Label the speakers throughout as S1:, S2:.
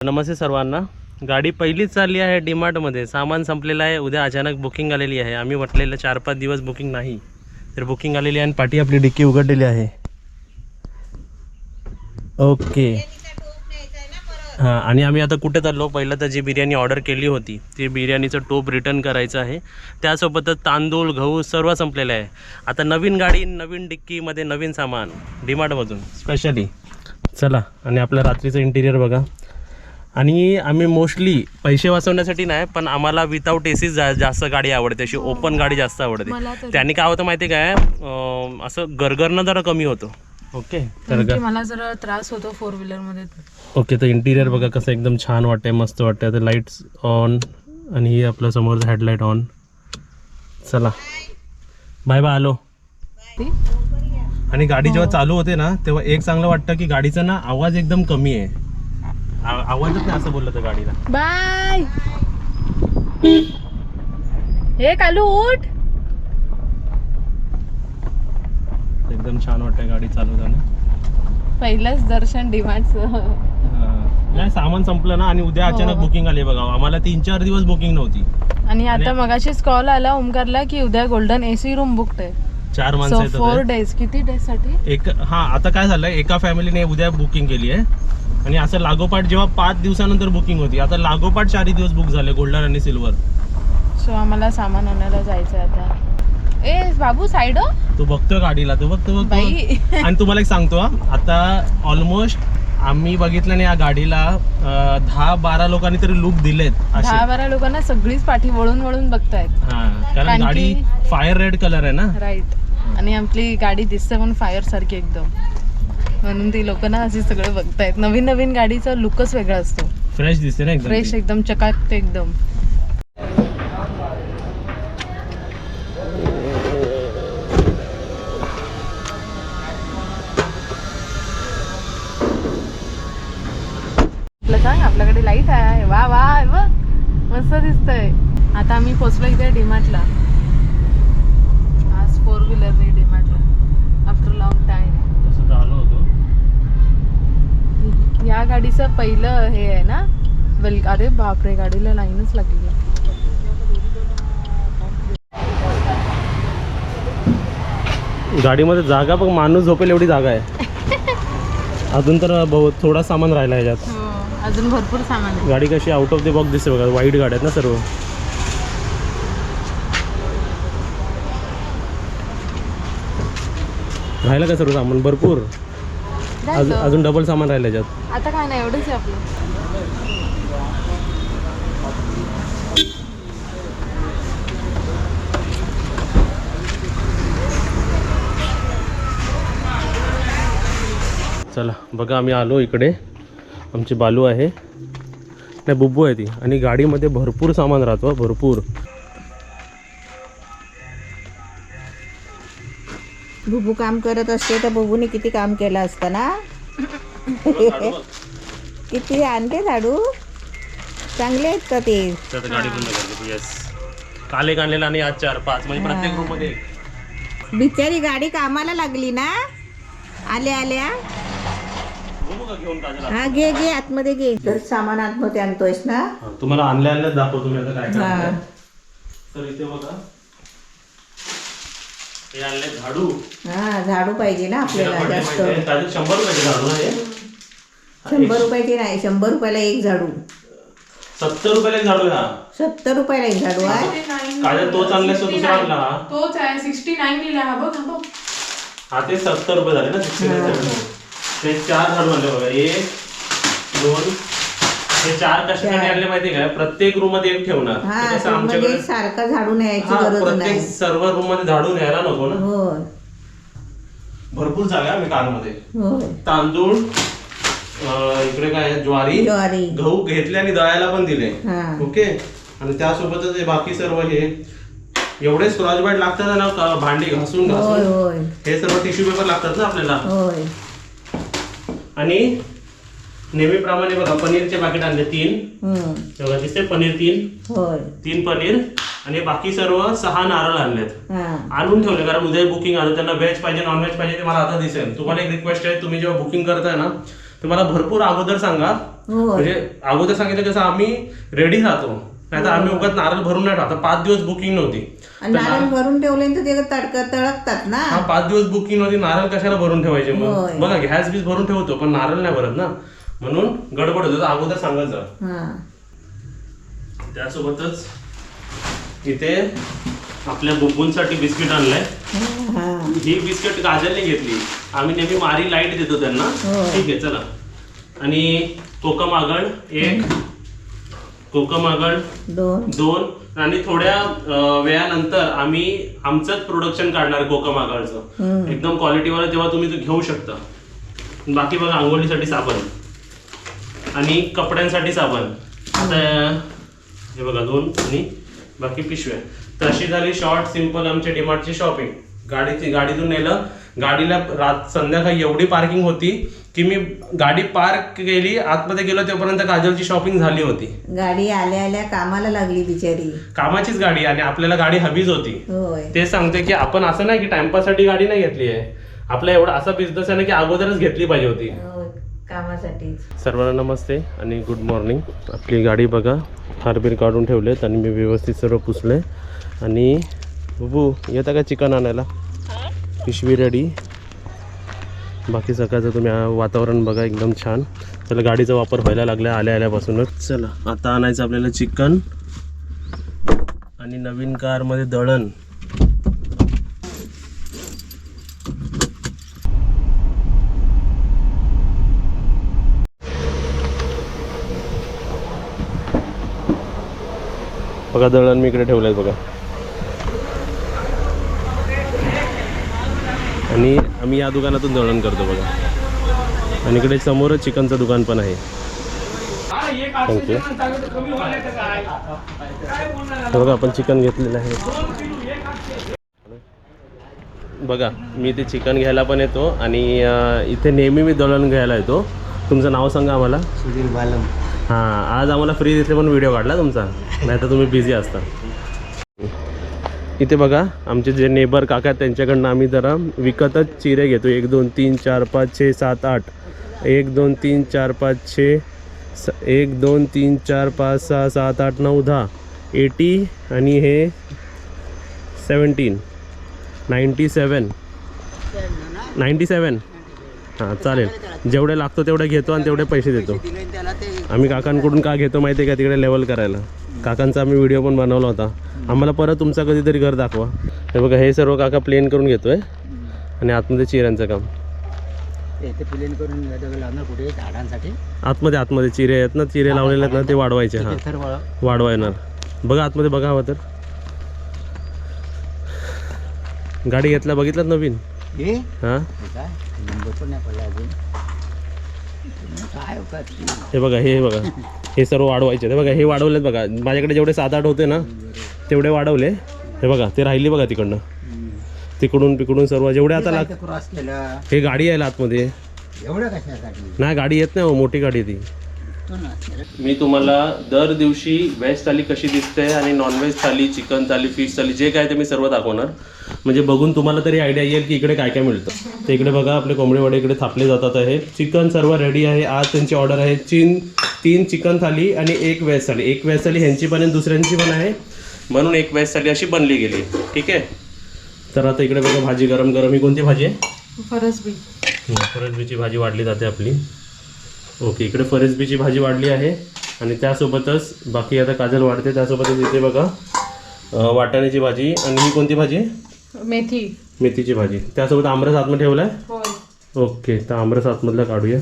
S1: नमस्ते सर्वांना. गाडी पहिलीच चालली आहे डीमार्टमध्ये. सामान संपलेलं आहे. उद्या अचानक बुकिंग आलेली आहे. आम्ही म्हटलेलं 4-5 दिवस बुकिंग नाही, तर बुकिंग आलेली आहे आणि पाठी आपली डिक्की उघडलेली आहे. ओके हां, आणि आम्ही आता कुठे चाललो? पहिलं तर जी बिर्याणी ऑर्डर केली होती ती बिर्याणीचं टोप रिटर्न करायचं आहे. त्यासोबतच तांदूळ गहू सर्व संपलेलं आहे. आता नवीन गाडी नवीन डिक्कीमध्ये नवीन सामान डीमार्टमधून स्पेशली. चला, आणि आपलं रात्रीचं इंटिरियर बघा. आणि आम्ही मोस्टली पैसे वाचवण्यासाठी नाही, पण आम्हाला विदाऊट एसी जास्त गाडी आवडते. अशी ओपन गाडी जास्त आवडते. त्याने काय होतं माहिती आहे काय, असं गरगरणं जरा कमी होतो. ओके, तर
S2: मला जरा त्रास होतो 4 व्हीलरमध्ये.
S1: ओके, तर इंटिरियर बघा कसं एकदम छान वाटतंय, मस्त वाटतंय. आता लाईट्स ऑन आणि ही आपल्या समोरचं हेडलाईट ऑन. चला बाय बाय, आलो. आणि गाडी जेव्हा चालू होते ना तेव्हा एक चांगलं वाटतं की गाडीचा ना आवाज एकदम कमी आहे. आवाजच नाही असं बोललं तर गाडीला.
S2: बाय. हे कालू उठ.
S1: एकदम छान वाटतंय गाडी चालवताना.
S2: पहिलंच दर्शन डिमांडचं.
S1: नाही, सामान संपलं ना आणि उद्या अचानक बुकिंग आली बघा. आम्हाला 3-4 दिवस बुकिंग नव्हती.
S2: आणि आता मगाशीच कॉल आला ओमकारला की उद्या गोल्डन एसी रूम बुकड आहे.
S1: 4 माणसं आहेत.
S2: 4 डेज. किती डेज साठी?
S1: आता काय झालंय, एका फॅमिलीने उद्या बुकिंग केली आहे आणि असं लागोपाठ जेव्हा 5 दिवसानंतर बुकिंग होती, आता लागोपाठ 4 दिवस बुक झाले गोल्डन आणि सिल्वर.
S2: सो आम्हाला सामान आणायला जायचं आता. ए बाबू साईड हो.
S1: तू बघतोय गाडीला, तू बघतो
S2: बाई.
S1: आणि तुम्हाला एक सांगतो, आता ऑलमोस्ट आम्ही बघितलं नाही या गाडीला 10-12 लोकांनी तरी लुक दिलेत.
S2: 10-12 लोकांना सगळीच पाठी वळून वळून बघतायत.
S1: कारण गाडी फायर रेड कलर आहे ना.
S2: राईट. आणि आपली गाडी दिसते पण फायर सारखी एकदम, म्हणून ती लोक ना अशी सगळं बघतायत. नवीन नवीन गाडीचा लुकच वेगळा असतो.
S1: फ्रेश दिसते ना, एकदम
S2: फ्रेश, एकदम चकाकते एकदम. सांग, आपल्याकडे लाईट आहे. वा वा, बघ मस्त दिसतंय. आता आम्ही पोहोचलो इथे डीमार्टला. आज 4 व्हीलरने डीमार्टला आफ्टर लॉंग टाइम.
S1: तसं तर आलो होतो.
S2: या गाडीचं पहिलं हे आहे ना. अरे बापरे, गाडीला लाईनच लागली.
S1: गाडीमध्ये जागा बघ, माणूस झोपेल एवढी जागा आहे. अजून तर थोडा सामान राहिला ह्याच्यात.
S2: अजून भरपूर सामान आहे.
S1: गाडी कशी आउट ऑफ द बॉक्स दिसते बघा. वाईट गाड्या आहेत ना सर्व. राहिलं का सर्व सामान? भरपूर. अजून डबल सामान राहिलं ह्याच्यात.
S2: आता काय नाही, एवढंच आहे आपलं.
S1: चला बघा, आम्ही आलो इकडे. आमची बालू आहे, नाही बुब्बू आहे ती. आणि गाडीमध्ये भरपूर सामान राहतो, भरपूर.
S3: बुबू काम करत असते तर बुबूने किती काम केलं असतं ना. किती आणते झाडू, चांगले आहेत का ते.
S1: गाडी बंद करते. येस, काल एक आणलेला आणि आज 4-5, म्हणजे प्रत्येक रूम मध्ये.
S3: बिचारी गाडी कामाला लागली ना आल्या आल्या. हा घे घे, आतमध्ये घे. तर सामान आतमध्ये आणतोयस ना.
S1: तुम्हाला आणल्या दाखवतो मी आता काय काय. तर इथे बघा, हे आणले झाडू.
S3: हा, झाडू पाहिजे ना आपल्याला जास्त.
S1: 100 रुपयाचे झाडू आहे.
S3: 100 रुपयाचे नाही, 100 रुपयाला एक झाडू.
S1: 70 रुपयाला एक झाडू आहे.
S3: 70 रुपयाला एक झाडू आहे.
S1: काय तोच आणलास तो दुसरा आणला?
S2: तोच आहे. 69 लिहिला. हा बघ, हा बघ.
S1: हा, ते 70 रुपये झाले ना. 69. ते 4 झाडू आणले बघा. 1, 2, हे 4 कशासाठी आणले माहिती काय? प्रत्येक रूम मध्ये एक ठेवणार.
S3: आमच्याकडे सारखा झाडू न्यायची गरज नाही.
S1: सर्व रूम मध्ये झाडू न्यायला नको ना.
S3: होय,
S1: भरपूर जागा आहे कारमध्ये.
S3: होय.
S1: तांदूळ, इकडे काय ज्वारी, गहू घेतले आणि दळायला पण दिले. ओके, आणि त्यासोबतच हे बाकी सर्व हे एवढे स्क्रॉच बाईट लागतात ना, भांडी घासून घासून. हे सर्व टिश्यू पेपर लागतात ना आपल्याला. आणि नेहमीप्रमाणे बघा, पनीरचे पॅकेट आणले 3. तेव्हा दिसते पनीर 3 पनीर. आणि बाकी सर्व 6 नारळ आणलेत. आणून ठेवले, कारण उद्या बुकिंग आलं. त्यांना व्हेज पाहिजे नॉन व्हेज पाहिजे ते मला आता दिसेल. तुम्हाला एक रिक्वेस्ट आहे, तुम्ही जेव्हा बुकिंग करताय ना तर मला भरपूर अगोदर सांगा.
S3: होय.
S1: म्हणजे अगोदर सांगितलं कसं आम्ही रेडी राहतो, नाही तर आम्ही उगाच नारळ भरून नाही राहतो. 5 दिवस बुकिंग नव्हती.
S3: आणि नारळ भरून ठेवले तर ते तळकतात ना.
S1: हा 5 दिवस बुकिंग नव्हती, नारळ कशाला भरून ठेवायचे मग.
S3: होय.
S1: बघा गॅस बीस भरून ठेवतो पण नारळ नाही भरत ना, म्हणून गडबड होतो. अगोदर सांगायचं.
S3: हा.
S1: त्यासोबतच इथे आपल्या बुब्बूंसाठी बिस्किट आणलंय.
S3: हा.
S1: ही बिस्किट काजलने घेतली. आम्ही नेहमी मारी लाईट देतो त्यांना.
S3: हो.
S1: ठीक आहे चला. आणि कोकम आगळ 1, कोकम आगळ 2 आणि थोड्या वेळानंतर आम्ही आमचंच प्रोडक्शन काढणार कोकम आगळचं, एकदम क्वालिटीवाला. तेव्हा तुम्ही ते घेऊ शकता. बाकी बघा आंघोळीसाठी साबण आणि कपड्यांसाठी साबण. आता हे बघा 2 आणि बाकी पिशव्या. तर अशी झाली शॉर्ट सिंपल आमच्या डीमार्टची शॉपिंग. गाडीतून नेलं. गाडीला संध्याकाळी एवढी पार्किंग होती की मी गाडी पार्क केली, आतमध्ये गेलो तोपर्यंत काजलची शॉपिंग झाली होती.
S3: गाडी आल्या आल्या कामाला लागली बिचारी.
S1: कामाचीच गाडी आणि आपल्याला गाडी हवीच होती.
S3: होय.
S1: ते सांगते की आपण असं नाही की टाइमपाससाठी गाडी नाही घेतली आहे. आपला एवढा असा बिझनेस आहे ना की अगोदरच घेतली पाहिजे होती.
S3: कामासाठी.
S1: सर्वांना नमस्ते आणि गुड मॉर्निंग. आपली गाडी बघा हारबीर काढून ठेवलेत आणि मी व्यवस्थित सर्व पुसले. आणि बबू येता का चिकन आणायला? पिशवी रेडी. बाकी सकाळचं तुम्ही वातावरण बघा एकदम छान. चला गाडीचा वापर व्हायला लागला आल्यापासूनच. चला आता आणायचं आपल्याला चिकन आणि नवीन कारमध्ये दळण. बघा दळण मी इकडे ठेवलंय बघा. आणि आम्ही या दुकानातून दळण करतो बघा. आणि इकडे समोरच चिकनचं दुकान पण आहे. थँक्यू. बघा आपण चिकन घेतलेलं आहे बघा. मी ते चिकन घ्यायला पण येतो आणि इथे नेहमी मी दळण घ्यायला येतो. तुमचं नाव सांगा आम्हाला.
S4: सुधीर बालम.
S1: हां आज आम्हाला फ्री दिसले पण व्हिडिओ काढला तुमचा, नाही तर तुम्ही बिझी असता. इथे बघा आमचे जे नेबर काका आहेत त्यांच्याकडनं आम्ही जरा विकतच चिरे घेतो. 1 2 3 4 5 6 7 8 1 2 3 4 5 6 1 2 3 4 5 6 7 8 9 10 80 आणि हे 17 97 हां चालेल. जेवढे लागतो तेवढे घेतो आणि तेवढे पैसे देतो. आम्ही काकांकडून का घेतो माहिती आहे का? तिकडे लेवल करायला. काकांचा आम्ही व्हिडिओ पण बनवला होता. आम्हाला परत तुमचा कधीतरी घर दाखवा. हे बघा हे सर्व काका प्लेन करून घेतोय आणि आतमध्ये चिऱ्यांचं काम.
S4: प्लेन करून लावणार कुठे झाडांसाठी.
S1: आतमध्ये चिरे आहेत ना, चिरे लावलेले आहेत ना ते वाढवायचे. हां वाढवायणार. बघा आतमध्ये बघा हवं तर. गाडी घेतला बघितलात नवीन. हां हे बघा हे बघा हे सर्व वाढवायचे. हे बघा हे वाढवलेत बघा. माझ्याकडे जेवढे 7 8 होते ना तेवढे वाढवले. हे बघा ते राहिली बघा तिकडनं, तिकडून सर्व जेवढे आता
S4: क्रॉस केलं.
S1: हे गाडी यायला आतमध्ये
S4: एवढं कशासाठी
S1: नाही. गाडी येत नाही, मोठी गाडी ती. मी तुम्हाला दर दिवशी व्हेज थाली कशी दिसते आणि नॉनव्हेज थाली, चिकन थाली, फिश थाली जे काय ते मी सर्व दाखवणार. म्हणजे बघून तुम्हाला तरी आयडिया येईल की इकडे काय काय मिळतं. तर इकडे बघा आपले कोंबडी वडे इकडे थापले जातात आहे. चिकन सर्व रेडी आहे. आज त्यांची ऑर्डर आहे 3 चिकन थाली आणि 1 व्हेज थाली. 1 व्हेज थाली ह्यांची पण आणि दुसऱ्यांची पण आहे, म्हणून 1 व्हेज थाली अशी बनली गेली. ठीक आहे. तर आता इकडे बघा भाजी गरम ही कोणती भाजी आहे? फरसबीची भाजी वाढली जाते आपली. ओके इकडे फरसबीची भाजी वाढली आहे आणि त्यासोबतच बाकी आता काजल वाढते. त्यासोबतच इथे बघा वाटाण्याची भाजी आणि ही कोणती भाजी आहे? मेथीची भाजी. त्यासोबत आमरस आतमध्ये ठेवला आहे. ओके तर आमरस आतमधला काढूया.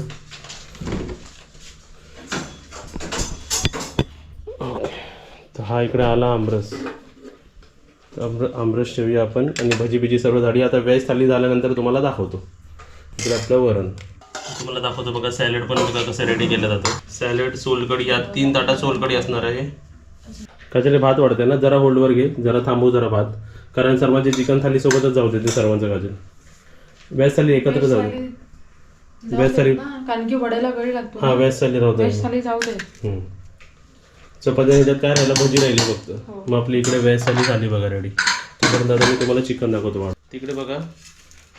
S1: ओके तर हा इकडे आला आमरस. आमरस ठेवूया आपण आणि भजी सर्व झाली. आता व्हेज थाली झाल्यानंतर तुम्हाला दाखवतो. इकडे आपलं वरण तुम्हाला दाखवतो बघा. सॅलड पण बघा कसं रेडी केलं जातं. सॅलड, सोलकढी, या 3 ताटात सोलकढी असणार आहे. काजले भात वाढते ना, जरा होल्डवर घे, जरा थांबू जरा भात, कारण सर्वांचे चिकन थाली सोबतच जाऊ दे ते सर्वांचं. काजल व्हेज थाली एकत्र जाऊ दे. व्हेज थाली
S2: कारण की वड्याला वेळ लागतो.
S1: हां व्हेज थाली राहू दे. चपाती ह्याच्यात काय राहिलं, भजी राहिली फक्त. मग आपली इकडे व्हेज थाली झाली बघा रेडी. तोपर्यंत आता मी तुम्हाला चिकन दाखवतो. तिकडे बघा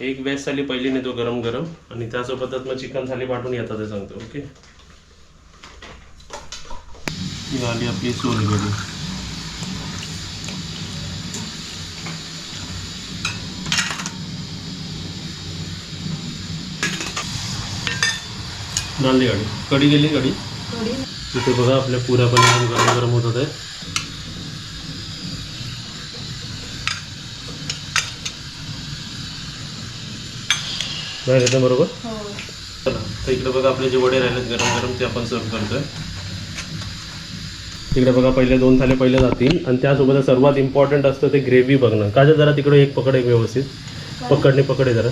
S1: एक व्हेज थाली पहिली नेतो गरम गरम आणि त्यासोबतच मग चिकन थाली पाठवून येतात ते सांगतो. ओके, ही आली आपली सोलकढी. झाली गाडी, कढी गेली कढी. तिथे बघा आपल्या पुऱ्या पण एकदम गरम गरम होतात आहे. नाही येतं बरोबर. चला तर इकडे बघा आपले जे वडे राहिलेत गरम गरम ते आपण सर्व करतोय. तिकडे बघा पहिले 2 थाले पहिले जातील आणि त्यासोबत सर्वात इम्पॉर्टंट असतं ते ग्रेव्ही बघणं. का जरा तिकडे एक पकड, एक व्यवस्थित पकडे जरा.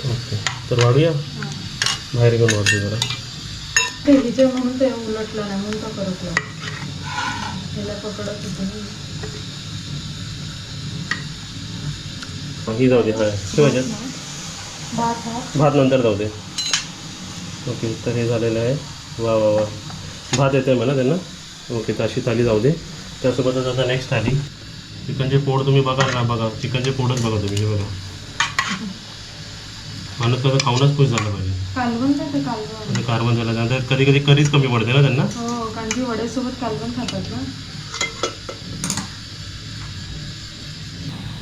S1: ओके, तर वाढूया. बाहेर घेऊन वाढतो जरा.
S2: म्हणून ते उलटलं नाही म्हणून तो करतला पकडत होतं.
S1: ही जाऊ दे. हा ठेवायच्यात, भात नंतर जाऊ दे. ओके, तर हे झालेलं आहे. वा वा वा, भात येतं आहे म्हणा त्यांना. ओके, तर अशी थाली जाऊ दे. त्यासोबतच आता नेक्स्ट थाली चिकनचे पोड. तुम्ही बघा ना, बघा चिकनचे पोडच बघा तुम्ही. हे बघा, माणूस कसं खाऊनच खुश झालं पाहिजे. कालवण झालं त्यानंतर कधी कधी करीच कमी पडते ना त्यांना.
S2: हो, कारण की वड्यासोबत कालवण खातात ना.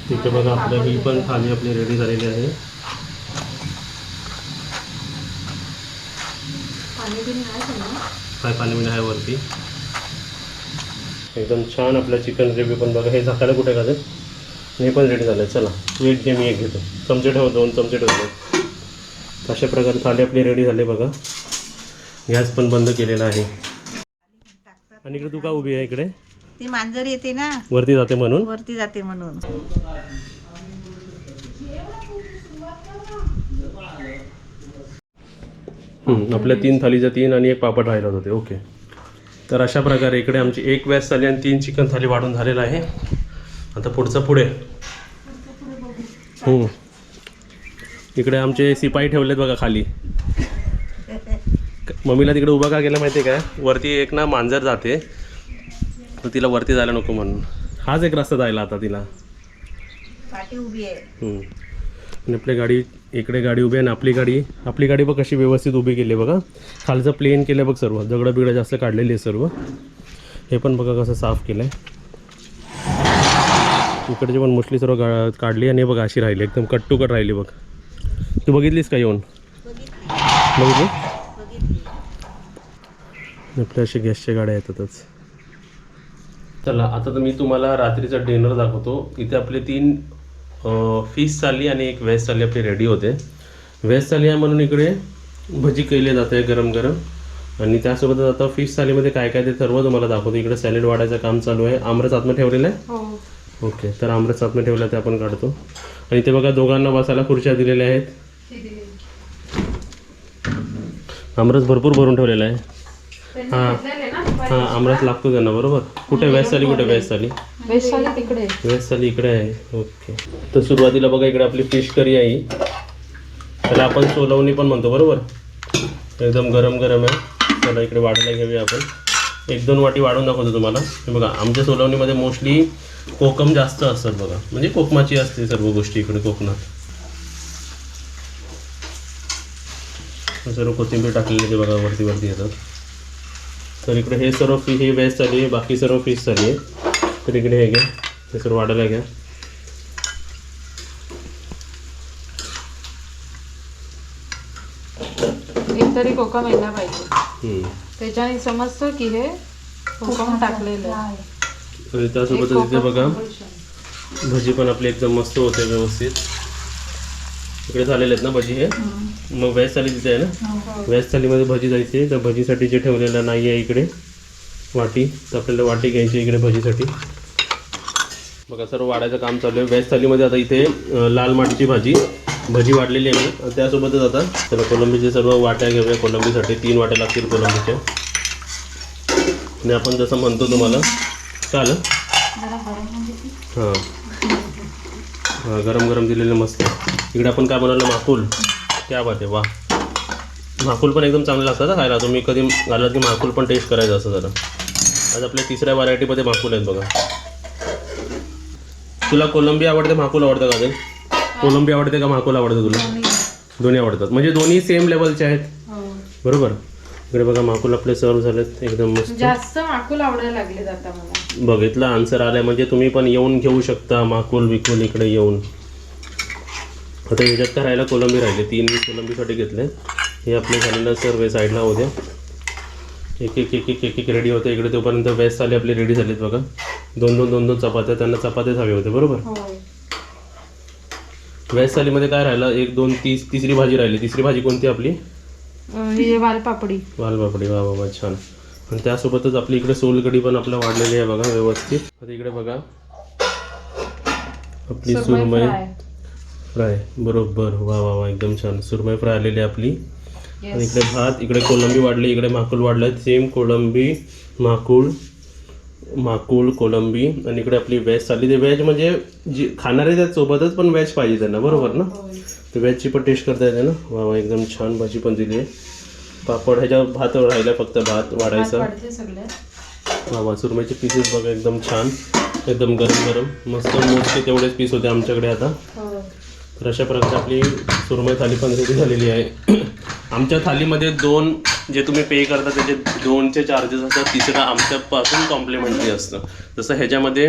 S1: तिथे बघा आपलं ही पण थाली आपली रेडी झालेली आहे. काय पाणी बिणी आहे वरती. एकदम छान आपलं चिकन ग्रेव्ही पण बघा. हे झाकायला कुठे का हे पण रेडी झालं. चला वेट घे, मी एक घेतो. चमचे ठेव, 2 चमचे ठेवले. अशा प्रकारे थाली आपली रेडी झाली बघा. गॅस पण बंद केलेला आहे. आणि इकडे तू का उभी आहे इकडे?
S3: ती मांजर येते ना
S1: वरती जाते म्हणून.
S3: वरती जाते म्हणून.
S1: आपल्या 3 थालीच्या 3 आणि 1 पापड राहिला होते. ओके, तर अशा प्रकारे इकडे आमची 1 व्हेज थाली आणि 3 चिकन थाली वाढून झालेला आहे. आता पुढचं पुढे. इकडे आमचे शिपाई ठेवलेत बघा खाली. मम्मीला तिकडे उभा का केलं माहिती आहे काय? वरती एक ना मांजर जाते, तर तिला वरती जायला नको म्हणून. हाच एक रस्ता जायला आता तिला.
S3: पाठी उभी आहे.
S1: आणि आपली गाडी इकडे गाडी उभी आहे आणि आपली गाडी बघ कशी व्यवस्थित उभी केली आहे बघा. खालचं प्लेन केलं आहे बघ सर्व. दगडं बिगडं जास्त काढलेली आहे सर्व. हे पण बघा कसं साफ केलं आहे. इकडची पण मोस्टली सर्व काढली आणि बघा अशी राहिली, एकदम कट टू कट राहिली बघ. तू बघितलीस का येऊन? बघितली. आपल्या अशी गॅसच्या गाड्या येतातच. चला आता तर मी तुम्हाला रात्रीचा डिनर दाखवतो. इथे आपले 3 फिश थाली आणि 1 व्हेज थाली आपली रेडी होते. व्हेज थाली आहे म्हणून इकडे भजी केले जाते गरम गरम आणि त्यासोबतच आता फिश थालीमध्ये काय काय ते सर्व तुम्हाला दाखवतो. इकडे सॅलेड वाढायचं काम चालू आहे. आमरस आतमध्ये ठेवलेलं आहे. ओके, तर आमरस आतमध्ये ठेवलं ते आपण काढतो. आणि ते बघा दोघांना बसायला खुर्च्या दिलेल्या आहेत. आमरस भरपूर भरून ठेवलेला आहे. हां आमरस लागतो त्यांना बरोबर. कुठे व्हेज थाली, कुठे व्हेज थाली?
S2: व्हेज थाली तिकडे,
S1: व्हेज थाली इकडे आहे. ओके, तर सुरुवातीला बघा इकडे आपली फिश करी आहे. त्याला आपण सोलवणी पण म्हणतो बरोबर. एकदम गरम गरम आहे. त्याला इकडे वाढायला घेऊया आपण. 1-2 वाटी वाढून दाखवतो तुम्हाला. हे बघा आमच्या सोलवणीमध्ये मोस्टली कोकम जास्त असतात बघा, म्हणजे कोकमाची असते सर्व गोष्टी इकडे कोकणात. सर्व कोथिंबीर टाकलेली ते बघा वरती वरती येतात. तर इकडे हे सर्व हे व्हेज थाली आहे, बाकी सर्व फिश थाली आहे. तर इकडे हे घ्या, हे सर्व वाढायला घ्या.
S2: एक तरी कोकम यायला पाहिजे, त्याच्याने समजतं की हे कोकम टाकलेलं आहे.
S1: आणि त्यासोबतच इथे बघा भजी पण आपली एकदम मस्त होते व्यवस्थित. इकडे झालेले आहेत ना भजी हे. मग व्हेज थाली तिथे आहे ना. व्हेज थालीमध्ये भजी जायची. तर भजीसाठी जे ठेवलेलं नाही आहे इकडे वाटी, तर आपल्याला वाटी घ्यायची इकडे भजीसाठी. बघा सर्व वाढायचं काम चालू आहे व्हेज थालीमध्ये. आता इथे लाल माठची भजी वाढलेली आहे मी. त्यासोबतच आता त्याला कोलंबीचे सर्व वाट्या घेऊया. कोलंबीसाठी 3 वाट्या लागतील कोलंबीच्या. आणि आपण जसं म्हणतो तुम्हाला चालेल. हां हां गरम गरम दिलेलं मस्त. इकडे आपण काय बनवलं माकुल. क्या बात आहे, वा. माकुल पण एकदम चांगलं लागतं खायला. तुम्ही कधी घालात की माकुल पण टेस्ट करायचं असं जरा. आज आपल्या तिसऱ्या व्हरायटीमध्ये माकुल आहेत बघा. तुला कोलंबी आवडते माकुल आवडतं का? कोलंबी आवडते का माकुल आवडतं तुला? दोन्ही आवडतात, म्हणजे दोन्ही सेम लेवलचे आहेत. बरोबर. इकडे बघा माकुल आपले सर्व झालेत एकदम मस्त.
S2: जास्त माकुल आवडायला लागले आता मला.
S1: बघितलं, आन्सर आलाय. म्हणजे तुम्ही पण येऊन घेऊ शकता माकुल बिकुल इकडे येऊन. आता ह्याच्यात काय राहिला, कोलंबी राहिले. 3 मी कोलंबीसाठी घेतले. हे आपले झालेलं सर्व साईडला होऊ द्या. एक एक एक एक एक एक रेडी होते इकडे. तोपर्यंत वेस्ट आले आपले रेडी झालेत बघा. 2-2 चपात्या, त्यांना चपात्याच हवे होते. बरोबर. वेस्ट थालीमध्ये काय राहिलं, 1 2 तिसरी भाजी राहिली. तिसरी भाजी कोणती आपली?
S2: वालपापडी.
S1: वालपापडी. वा वा वा, छान. आणि त्यासोबतच आपली इकडे सोलकढी पण आपलं वाढलेली आहे बघा व्यवस्थित. आता इकडे बघा आपली सुरमई फ्राय. बरोबर. वा वा वा, एकदम छान. सुरमई फ्राय आलेली आहे आपली. आणि इकडे भात, इकडे कोलंबी वाढली, इकडे माकुल वाढलं. सेम कोलंबी माकुल कोलंबी. आणि इकडे आपली व्हेज आली. ते व्हेज म्हणजे जी खाणारे त्यात सोबतच पण व्हेज पाहिजे त्यांना. बरोबर ना. तर व्हेजची पण टेस्ट करता येते ना. वा वा, एकदम छान. भाजी पण दिली आहे. पापड. ह्याच्या भात राहिला, फक्त भात वाढायचा. वा वा, सुरमईचे पीसेस बघा एकदम छान, एकदम गरम गरम मस्त. मोजके तेवढेच पीस होते आमच्याकडे आता. तर अशा प्रकारे आपली सुरमई थाली पण रेडी झालेली आहे. आमच्या थालीमध्ये 2 जे तुम्ही पे करता त्याचे 2चे चार्जेस असतात. तिसरा आमच्यापासून कॉम्प्लिमेंटरी असतं. जसं ह्याच्यामध्ये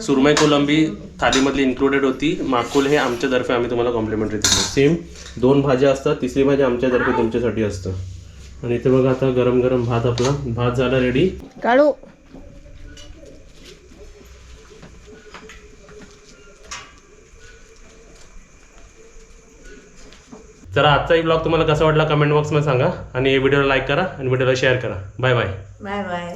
S1: सुरमई कोलंबी थालीमधली इन्क्लुडेड होती. माकुल हे आमच्यातर्फे आम्ही तुम्हाला कॉम्प्लिमेंटरी दिलं. सेम 2 भाज्या असतात. तिसरी भाजी आमच्यातर्फे तुमच्यासाठी असतं. आणि इथे बघा आता गरम गरम भात. आपला भात झाला रेडी.
S3: काळू
S1: तर आजचा ब्लॉग तुम्हाला कसा वाटला कमेंट बॉक्समध्ये सांगा. आणि व्हिडिओला लाईक करा आणि व्हिडिओला शेअर करा. Bye bye.
S3: Bye bye.